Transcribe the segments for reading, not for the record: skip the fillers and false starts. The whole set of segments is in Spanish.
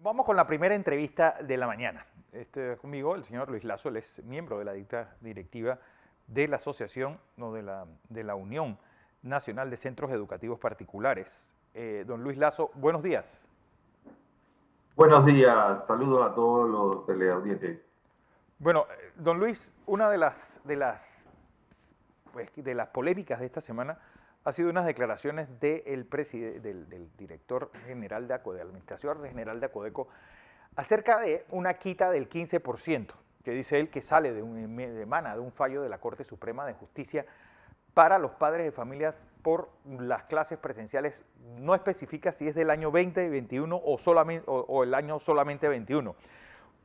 Vamos con la primera entrevista de la mañana. Conmigo el señor Luis Lazo, él es miembro de la directiva de la Asociación, no, de la Unión Nacional de Centros Educativos Particulares. Don Luis Lazo, buenos días. Buenos días, saludos a todos los teleaudientes. Bueno, don Luis, una de las polémicas de esta semana ha sido unas declaraciones del director general de ACODECO, del administrador general de ACODECO, acerca de una quita del 15%, que dice él que emana de un fallo de la Corte Suprema de Justicia para los padres de familias por las clases presenciales. No especifica si es del año 2021 o el año solamente 21.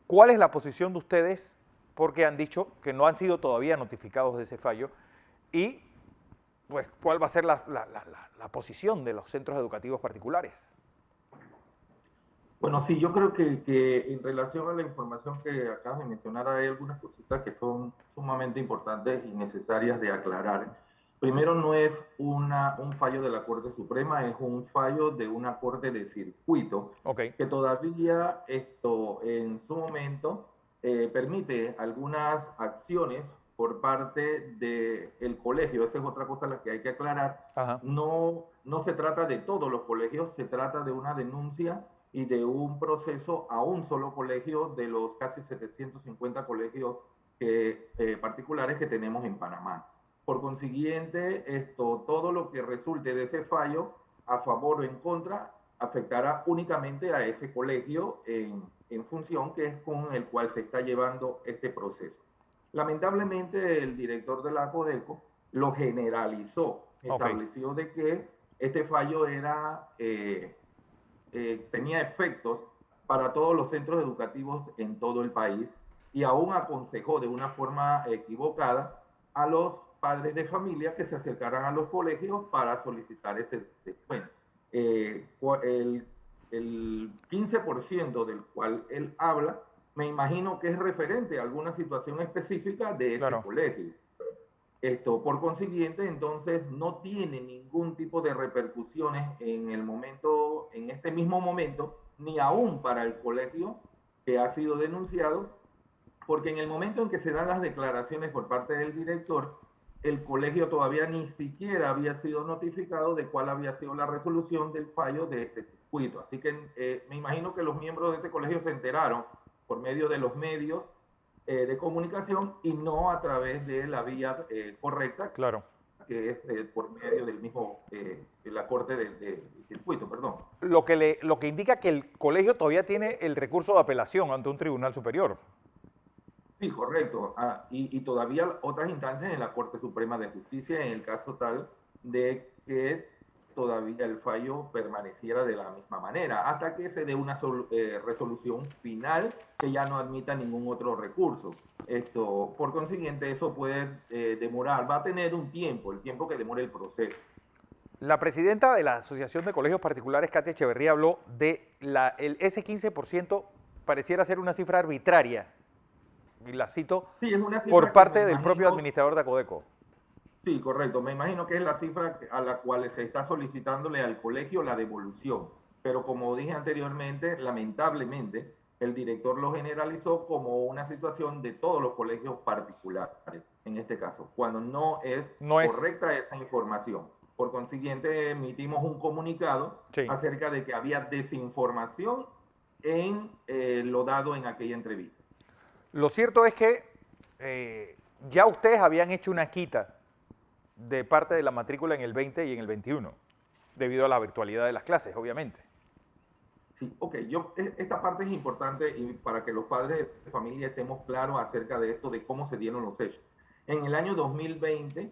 ¿Cuál es la posición de ustedes? Porque han dicho que no han sido todavía notificados de ese fallo. Y, pues, ¿cuál va a ser la posición de los centros educativos particulares? Bueno, sí, yo creo que en relación a la información que acabas de mencionar, hay algunas cositas que son sumamente importantes y necesarias de aclarar. Primero, no es un fallo de la Corte Suprema, es un fallo de una corte de circuito que todavía en su momento permite algunas acciones por parte del colegio. Esa es otra cosa a la que hay que aclarar. No se trata de todos los colegios, se trata de una denuncia y de un proceso a un solo colegio de los casi 750 colegios particulares que tenemos en Panamá. Por consiguiente, todo lo que resulte de ese fallo, a favor o en contra, afectará únicamente a ese colegio en función que es con el cual se está llevando este proceso. Lamentablemente, el director de la ACODECO lo generalizó, estableció de que este fallo tenía efectos para todos los centros educativos en todo el país y aún aconsejó de una forma equivocada a los padres de familia que se acercaran a los colegios para solicitar este descuento. El 15% del cual él habla, me imagino que es referente a alguna situación específica de ese colegio. Por consiguiente, entonces no tiene ningún tipo de repercusiones en este mismo momento, ni aún para el colegio que ha sido denunciado, porque en el momento en que se dan las declaraciones por parte del director, el colegio todavía ni siquiera había sido notificado de cuál había sido la resolución del fallo de este circuito. Así que me imagino que los miembros de este colegio se enteraron por medio de los medios de comunicación y no a través de la vía correcta, que es por medio del mismo, de la corte del circuito, perdón. Lo que indica que el colegio todavía tiene el recurso de apelación ante un tribunal superior. Sí, correcto. Y todavía otras instancias en la Corte Suprema de Justicia en el caso tal de que todavía el fallo permaneciera de la misma manera, hasta que se dé una resolución final que ya no admita ningún otro recurso. Por consiguiente, eso puede demorar, va a tener un tiempo, el tiempo que demore el proceso. La presidenta de la Asociación de Colegios Particulares, Katia Echeverría, habló de ese 15% pareciera ser una cifra arbitraria, y la cito, sí, es una cifra por parte del propio administrador de ACODECO. Sí, correcto. Me imagino que es la cifra a la cual se está solicitándole al colegio la devolución. Pero como dije anteriormente, lamentablemente, el director lo generalizó como una situación de todos los colegios particulares, en este caso, cuando no es correcta esa información. Por consiguiente, emitimos un comunicado acerca de que había desinformación en lo dado en aquella entrevista. Lo cierto es que ya ustedes habían hecho una quita de parte de la matrícula en el 20 y en el 21, debido a la virtualidad de las clases, obviamente. Sí, ok, esta parte es importante y para que los padres de familia estemos claros acerca de esto, de cómo se dieron los hechos. En el año 2020,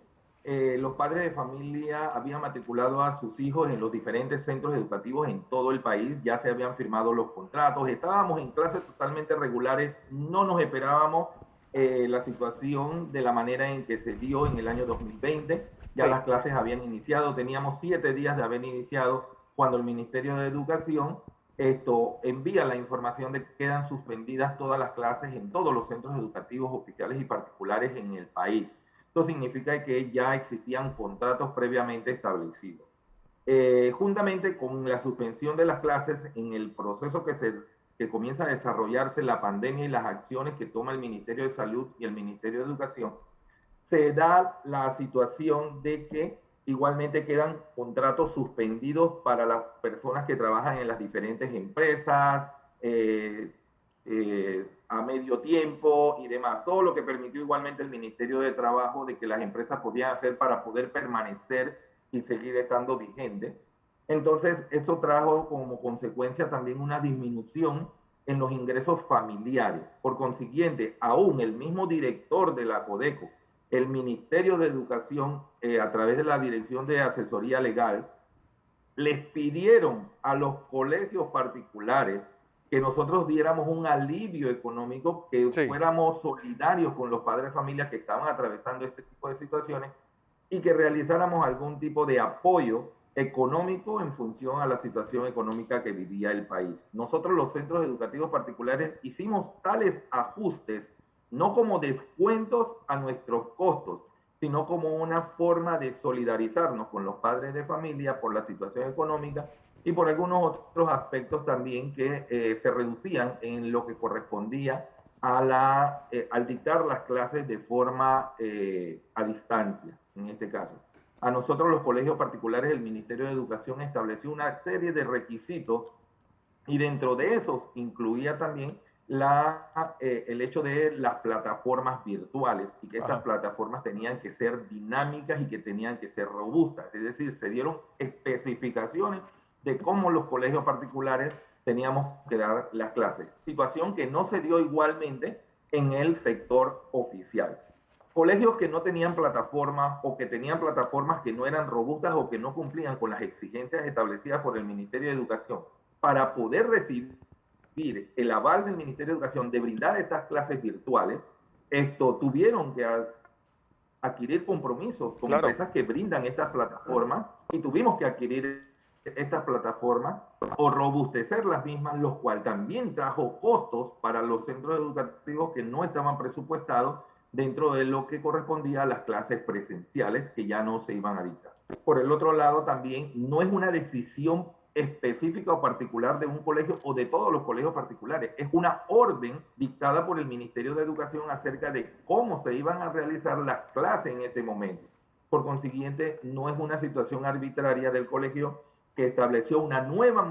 los padres de familia habían matriculado a sus hijos en los diferentes centros educativos en todo el país, ya se habían firmado los contratos, estábamos en clases totalmente regulares, no nos esperábamos la situación de la manera en que se dio en el año 2020, ya las clases habían iniciado, teníamos 7 días de haber iniciado cuando el Ministerio de Educación envía la información de que quedan suspendidas todas las clases en todos los centros educativos oficiales y particulares en el país. Esto significa que ya existían contratos previamente establecidos. Juntamente con la suspensión de las clases en el proceso que se que comienza a desarrollarse la pandemia y las acciones que toma el Ministerio de Salud y el Ministerio de Educación, se da la situación de que igualmente quedan contratos suspendidos para las personas que trabajan en las diferentes empresas, a medio tiempo y demás. Todo lo que permitió igualmente el Ministerio de Trabajo de que las empresas podían hacer para poder permanecer y seguir estando vigentes. Entonces, esto trajo como consecuencia también una disminución en los ingresos familiares. Por consiguiente, aún el mismo director de la Codeco, el Ministerio de Educación, a través de la Dirección de Asesoría Legal, les pidieron a los colegios particulares que nosotros diéramos un alivio económico, que Sí. fuéramos solidarios con los padres de familia que estaban atravesando este tipo de situaciones y que realizáramos algún tipo de apoyo económico en función a la situación económica que vivía el país. Nosotros los centros educativos particulares hicimos tales ajustes, no como descuentos a nuestros costos, sino como una forma de solidarizarnos con los padres de familia por la situación económica y por algunos otros aspectos también que se reducían en lo que correspondía al dictar las clases de forma a distancia, en este caso. A nosotros los colegios particulares, el Ministerio de Educación estableció una serie de requisitos y dentro de esos incluía también el hecho de las plataformas virtuales y que estas plataformas tenían que ser dinámicas y que tenían que ser robustas. Es decir, se dieron especificaciones de cómo los colegios particulares teníamos que dar las clases. Situación que no se dio igualmente en el sector oficial. Colegios que no tenían plataformas o que tenían plataformas que no eran robustas o que no cumplían con las exigencias establecidas por el Ministerio de Educación para poder recibir el aval del Ministerio de Educación de brindar estas clases virtuales, tuvieron que adquirir compromisos con empresas que brindan estas plataformas y tuvimos que adquirir estas plataformas o robustecer las mismas, lo cual también trajo costos para los centros educativos que no estaban presupuestados dentro de lo que correspondía a las clases presenciales que ya no se iban a dictar. Por el otro lado, también no es una decisión específica o particular de un colegio o de todos los colegios particulares. Es una orden dictada por el Ministerio de Educación acerca de cómo se iban a realizar las clases en este momento. Por consiguiente, no es una situación arbitraria del colegio que estableció una nueva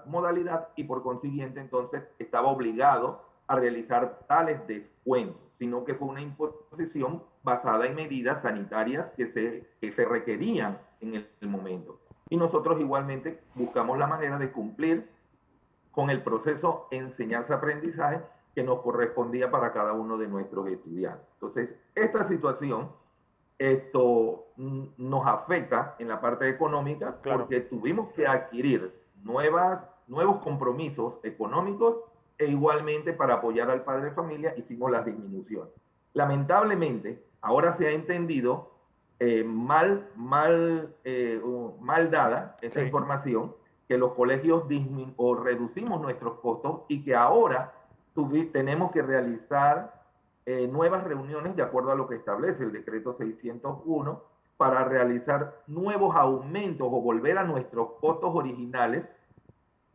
modalidad y por consiguiente entonces estaba obligado a realizar tales descuentos, sino que fue una imposición basada en medidas sanitarias que se requerían en el momento. Y nosotros igualmente buscamos la manera de cumplir con el proceso enseñanza-aprendizaje que nos correspondía para cada uno de nuestros estudiantes. Entonces, esta situación nos afecta en la parte económica porque tuvimos que adquirir nuevos compromisos económicos e igualmente para apoyar al padre de familia hicimos las disminuciones. Lamentablemente, ahora se ha entendido mal dada esa información, que los colegios reducimos nuestros costos y que ahora tenemos que realizar nuevas reuniones de acuerdo a lo que establece el decreto 601 para realizar nuevos aumentos o volver a nuestros costos originales.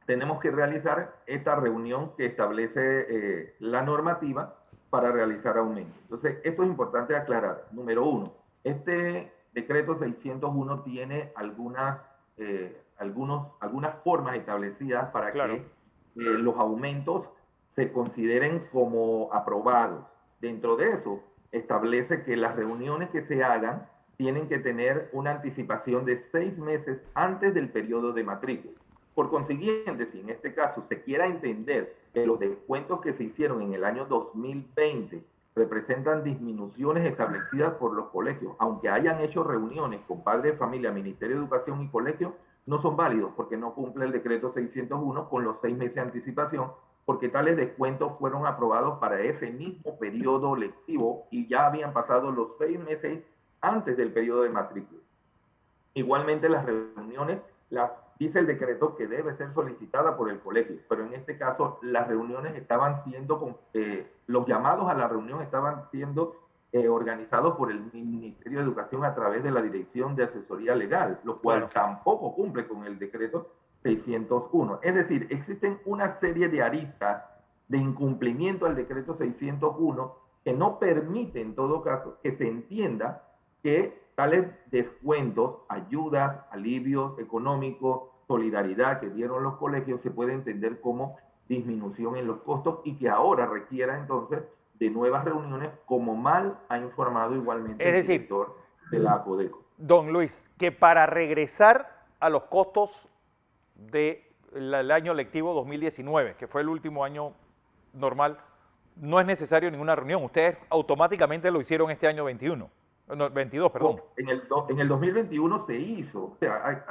Tenemos que realizar esta reunión que establece la normativa para realizar aumentos. Entonces, esto es importante aclarar. Número uno, este decreto 601 tiene algunas formas establecidas para que los aumentos se consideren como aprobados. Dentro de eso, establece que las reuniones que se hagan tienen que tener una anticipación de 6 meses antes del periodo de matrícula. Por consiguiente, si en este caso se quiera entender que los descuentos que se hicieron en el año 2020 representan disminuciones establecidas por los colegios, aunque hayan hecho reuniones con padres de familia, Ministerio de Educación y colegio, no son válidos porque no cumple el decreto 601 con los 6 meses de anticipación, porque tales descuentos fueron aprobados para ese mismo periodo lectivo y ya habían pasado los 6 meses antes del periodo de matrícula. Igualmente las reuniones, dice el decreto que debe ser solicitada por el colegio, pero en este caso las reuniones estaban siendo, los llamados a la reunión estaban siendo organizados por el Ministerio de Educación a través de la Dirección de Asesoría Legal, lo cual tampoco cumple con el decreto 601. Es decir, existen una serie de aristas de incumplimiento al decreto 601 que no permite, en todo caso, que se entienda que tales descuentos, ayudas, alivios económicos, solidaridad que dieron los colegios se puede entender como disminución en los costos y que ahora requiera entonces de nuevas reuniones, como mal ha informado igualmente Es el decir, director de la ACODECO. don Luis, que para regresar a los costos del año lectivo 2019, que fue el último año normal, no es necesario ninguna reunión. Ustedes automáticamente lo hicieron este año 21, no, 22, perdón. En el 2021 se hizo. O sea,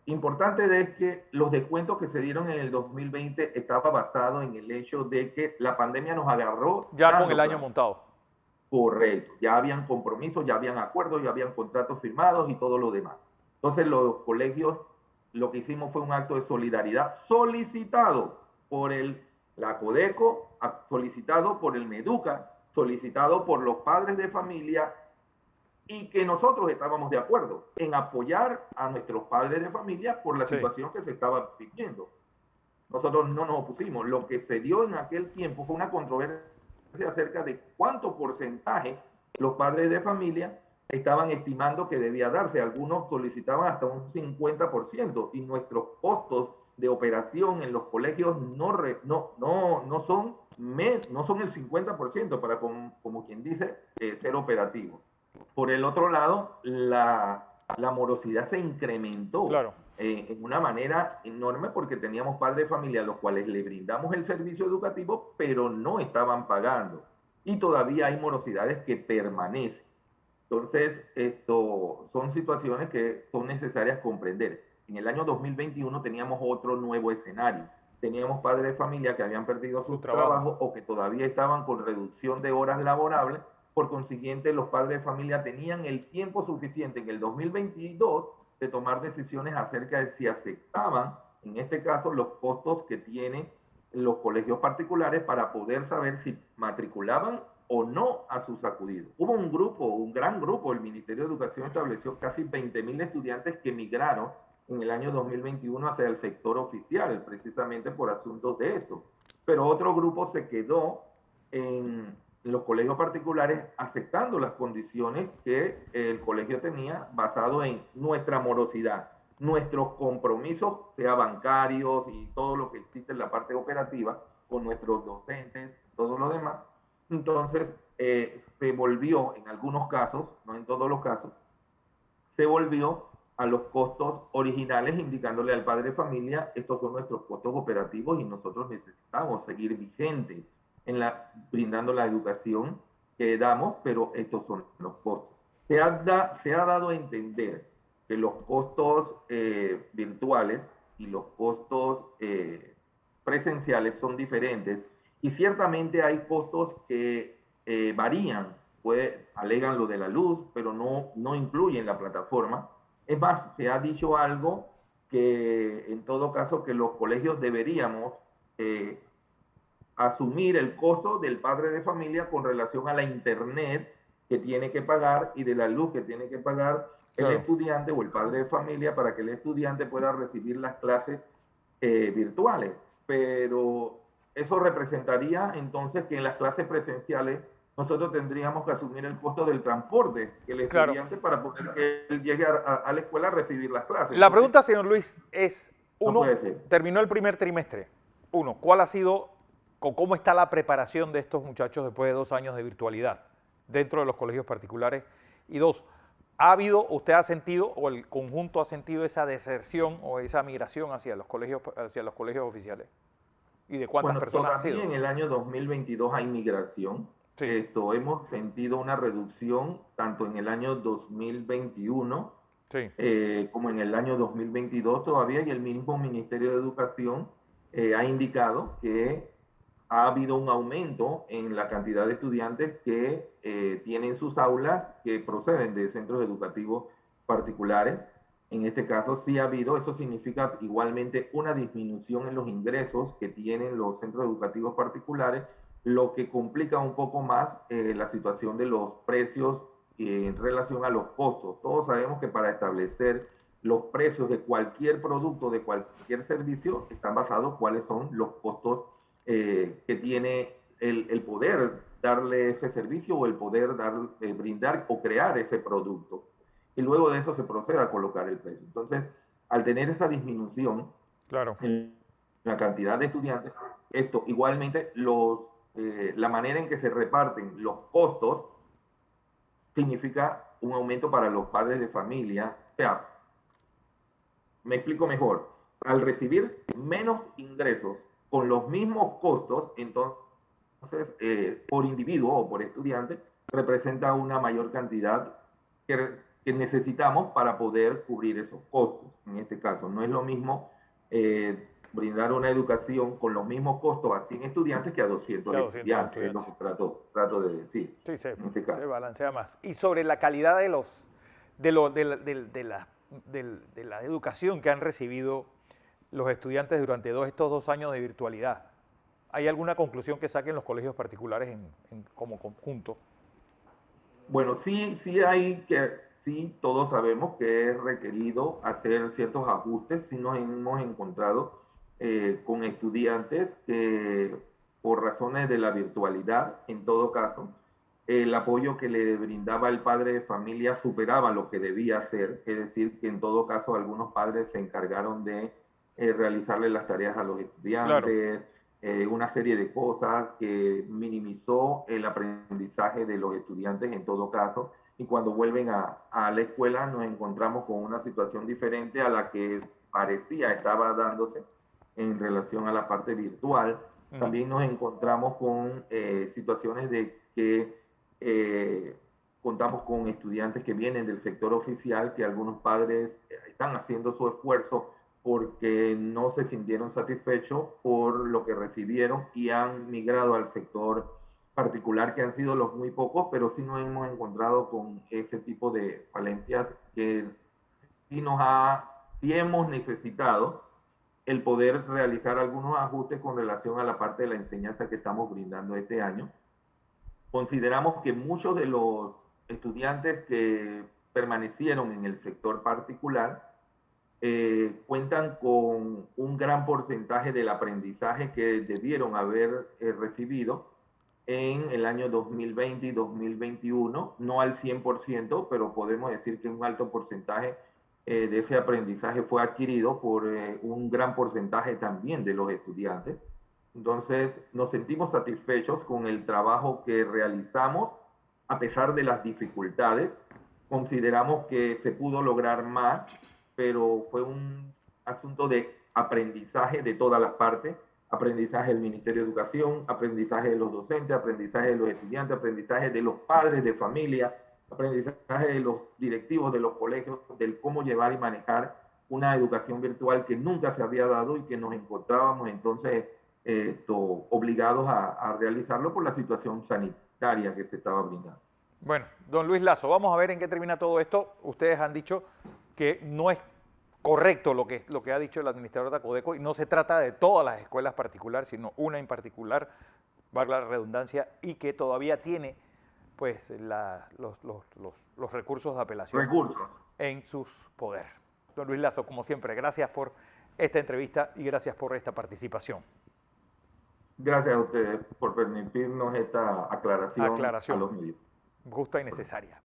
importante es que los descuentos que se dieron en el 2020 estaba basado en el hecho de que la pandemia nos agarró Ya con el año montado. Correcto, ya habían compromisos, ya habían acuerdos, ya habían contratos firmados y todo lo demás. Entonces los colegios, lo que hicimos fue un acto de solidaridad solicitado por la Codeco, solicitado por el Meduca, solicitado por los padres de familia y que nosotros estábamos de acuerdo en apoyar a nuestros padres de familia por la situación que se estaba viviendo. Nosotros no nos opusimos. Lo que se dio en aquel tiempo fue una controversia acerca de cuánto porcentaje los padres de familia estaban estimando que debía darse. Algunos solicitaban hasta un 50% y nuestros costos de operación en los colegios no son el 50% para, como quien dice, ser operativo. Por el otro lado, la morosidad se incrementó en una manera enorme porque teníamos padres de familia a los cuales le brindamos el servicio educativo, pero no estaban pagando. Y todavía hay morosidades que permanecen. Entonces, esto son situaciones que son necesarias comprender. En el año 2021 teníamos otro nuevo escenario. Teníamos padres de familia que habían perdido su trabajo o que todavía estaban con reducción de horas laborables. Por consiguiente, los padres de familia tenían el tiempo suficiente en el 2022 de tomar decisiones acerca de si aceptaban, en este caso, los costos que tienen los colegios particulares para poder saber si matriculaban o no a sus acudidos. Hubo un gran grupo, el Ministerio de Educación estableció casi 20.000 estudiantes que migraron en el año 2021 hacia el sector oficial, precisamente por asuntos de esto. Pero otro grupo se quedó en los colegios particulares aceptando las condiciones que el colegio tenía basado en nuestra morosidad, nuestros compromisos, sea bancarios y todo lo que existe en la parte operativa, con nuestros docentes, todo lo demás. Entonces, se volvió, en algunos casos, no en todos los casos, se volvió a los costos originales, indicándole al padre de familia, estos son nuestros costos operativos y nosotros necesitamos seguir vigentes brindando la educación que damos, pero estos son los costos. Se ha dado a entender que los costos virtuales y los costos presenciales son diferentes y ciertamente hay costos que varían, alegan lo de la luz, pero no incluyen la plataforma. Es más, se ha dicho algo que en todo caso que los colegios deberíamos asumir el costo del padre de familia con relación a la internet que tiene que pagar y de la luz que tiene que pagar el estudiante o el padre de familia para que el estudiante pueda recibir las clases virtuales. Pero eso representaría entonces que en las clases presenciales nosotros tendríamos que asumir el costo del transporte del estudiante para poder que él llegue a la escuela a recibir las clases. La pregunta, señor Luis, es, terminó el primer trimestre. ¿Cuál ha sido cómo está la preparación de estos muchachos después de 2 años de virtualidad dentro de los colegios particulares? Y 2, ¿usted ha sentido o el conjunto ha sentido esa deserción o esa migración hacia los colegios oficiales? ¿Y de cuántas personas ha sido? En el año 2022 hay migración. Hemos sentido una reducción tanto en el año 2021 como en el año 2022 todavía, y el mismo Ministerio de Educación ha indicado que ha habido un aumento en la cantidad de estudiantes que tienen sus aulas que proceden de centros educativos particulares. En este caso sí ha habido, eso significa igualmente una disminución en los ingresos que tienen los centros educativos particulares, lo que complica un poco más la situación de los precios en relación a los costos. Todos sabemos que para establecer los precios de cualquier producto, de cualquier servicio, están basados en cuáles son los costos que tiene el poder darle ese servicio o el poder brindar o crear ese producto. Y luego de eso se procede a colocar el precio. Entonces, al tener esa disminución Claro. en la cantidad de estudiantes, esto igualmente la manera en que se reparten los costos significa un aumento para los padres de familia. O sea, me explico mejor. Al recibir menos ingresos con los mismos costos, entonces por individuo o por estudiante, representa una mayor cantidad que necesitamos para poder cubrir esos costos. En este caso, no es lo mismo brindar una educación con los mismos costos a 100 estudiantes que a 200 estudiantes, es lo que trato de decir. Sí, en este caso. se balancea más. Y sobre la calidad de la educación que han recibido los estudiantes durante estos 2 años de virtualidad, ¿hay alguna conclusión que saquen los colegios particulares como conjunto? Bueno, sí todos sabemos que es requerido hacer ciertos ajustes. Sí nos hemos encontrado con estudiantes que por razones de la virtualidad, en todo caso, el apoyo que le brindaba el padre de familia superaba lo que debía hacer, es decir, que en todo caso algunos padres se encargaron de realizarle las tareas a los Claro. estudiantes, una serie de cosas que minimizó el aprendizaje de los estudiantes en todo caso, y cuando vuelven a la escuela nos encontramos con una situación diferente a la que parecía estaba dándose en relación a la parte virtual. También nos encontramos con situaciones de que contamos con estudiantes que vienen del sector oficial, que algunos padres están haciendo su esfuerzo porque no se sintieron satisfechos por lo que recibieron y han migrado al sector particular, que han sido los muy pocos, pero sí nos hemos encontrado con ese tipo de falencias que sí hemos necesitado el poder realizar algunos ajustes con relación a la parte de la enseñanza que estamos brindando este año. Consideramos que muchos de los estudiantes que permanecieron en el sector particular cuentan con un gran porcentaje del aprendizaje que debieron haber recibido en el año 2020 y 2021, no al 100%, pero podemos decir que un alto porcentaje de ese aprendizaje fue adquirido por un gran porcentaje también de los estudiantes. Entonces, nos sentimos satisfechos con el trabajo que realizamos a pesar de las dificultades. Consideramos que se pudo lograr más, pero fue un asunto de aprendizaje de todas las partes, aprendizaje del Ministerio de Educación, aprendizaje de los docentes, aprendizaje de los estudiantes, aprendizaje de los padres de familia, aprendizaje de los directivos de los colegios, del cómo llevar y manejar una educación virtual que nunca se había dado y que nos encontrábamos entonces obligados a realizarlo por la situación sanitaria que se estaba brindando. Bueno, don Luis Lazo, vamos a ver en qué termina todo esto. Ustedes han dicho que no es correcto lo que ha dicho el administrador de Acodeco y no se trata de todas las escuelas particulares, sino una en particular, valga la redundancia, y que todavía tiene pues los recursos de apelación en sus poder. Don Luis Lazo, como siempre, gracias por esta entrevista y gracias por esta participación. Gracias a ustedes por permitirnos esta aclaración a los medios. Justa y necesaria.